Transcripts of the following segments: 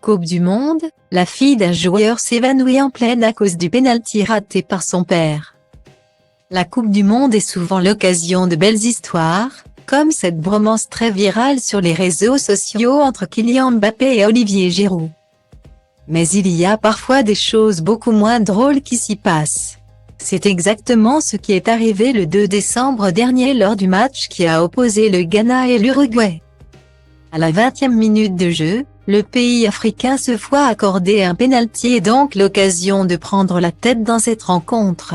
Coupe du Monde, la fille d'un joueur s'évanouit en pleine à cause du pénalty raté par son père. La Coupe du Monde est souvent l'occasion de belles histoires, comme cette bromance très virale sur les réseaux sociaux entre Kylian Mbappé et Olivier Giroud. Mais il y a parfois des choses beaucoup moins drôles qui s'y passent. C'est exactement ce qui est arrivé le 2 décembre dernier lors du match qui a opposé le Ghana et l'Uruguay. À la 20e minute de jeu, le pays africain se voit accorder un pénalty et donc l'occasion de prendre la tête dans cette rencontre.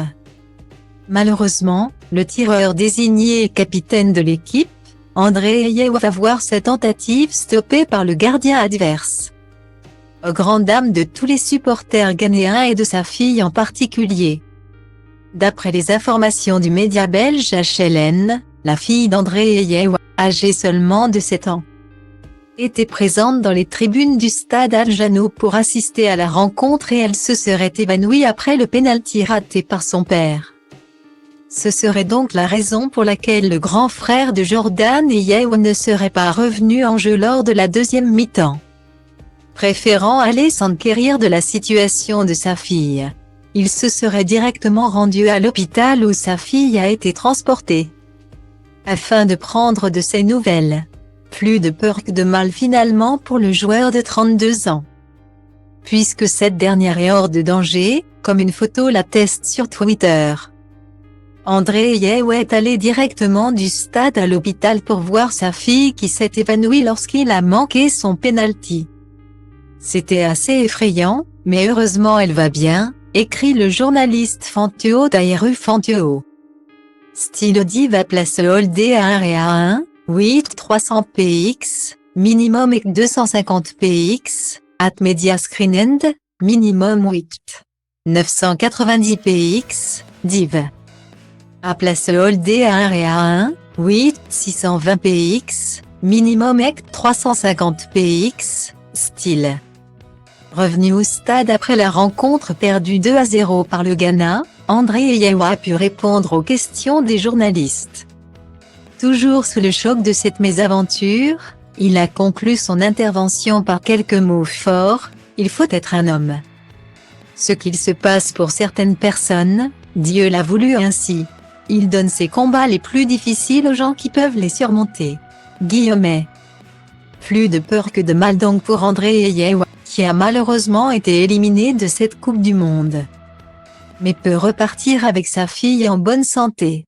Malheureusement, le tireur désigné et capitaine de l'équipe, André Ayew, va voir sa tentative stoppée par le gardien adverse. Aux grandes dames de tous les supporters ghanéens et de sa fille en particulier. D'après les informations du média belge HLN, la fille d'André Ayew, âgée seulement de 7 ans, était présente dans les tribunes du stade Al Jano pour assister à la rencontre et elle se serait évanouie après le pénalty raté par son père. Ce serait donc la raison pour laquelle le grand frère de Jordan Ayew ne serait pas revenu en jeu lors de la deuxième mi-temps. Préférant aller s'enquérir de la situation de sa fille, il se serait directement rendu à l'hôpital où sa fille a été transportée, afin de prendre de ses nouvelles. Plus de peur que de mal finalement pour le joueur de 32 ans. Puisque cette dernière est hors de danger, comme une photo l'atteste sur Twitter. André Ayew est allé directement du stade à l'hôpital pour voir sa fille qui s'est évanouie lorsqu'il a manqué son pénalty. C'était assez effrayant, mais heureusement elle va bien, écrit le journaliste Fanteo Taïru Fanteo. Style Diva place Holdé à 1 et à 1. 8 300 px, minimum et 250 px, at media screen end, minimum 8. 990 px, div. À place holdé à 1 et à 1, 8 620 px, minimum et 350 px, style. Revenu au stade après la rencontre perdue 2-0 par le Ghana, André Ayew a pu répondre aux questions des journalistes. Toujours sous le choc de cette mésaventure, il a conclu son intervention par quelques mots forts, « Il faut être un homme. Ce qu'il se passe pour certaines personnes, Dieu l'a voulu ainsi. Il donne ses combats les plus difficiles aux gens qui peuvent les surmonter. » Guillemets. Plus de peur que de mal donc pour André Ayew, qui a malheureusement été éliminé de cette Coupe du Monde. Mais peut repartir avec sa fille en bonne santé.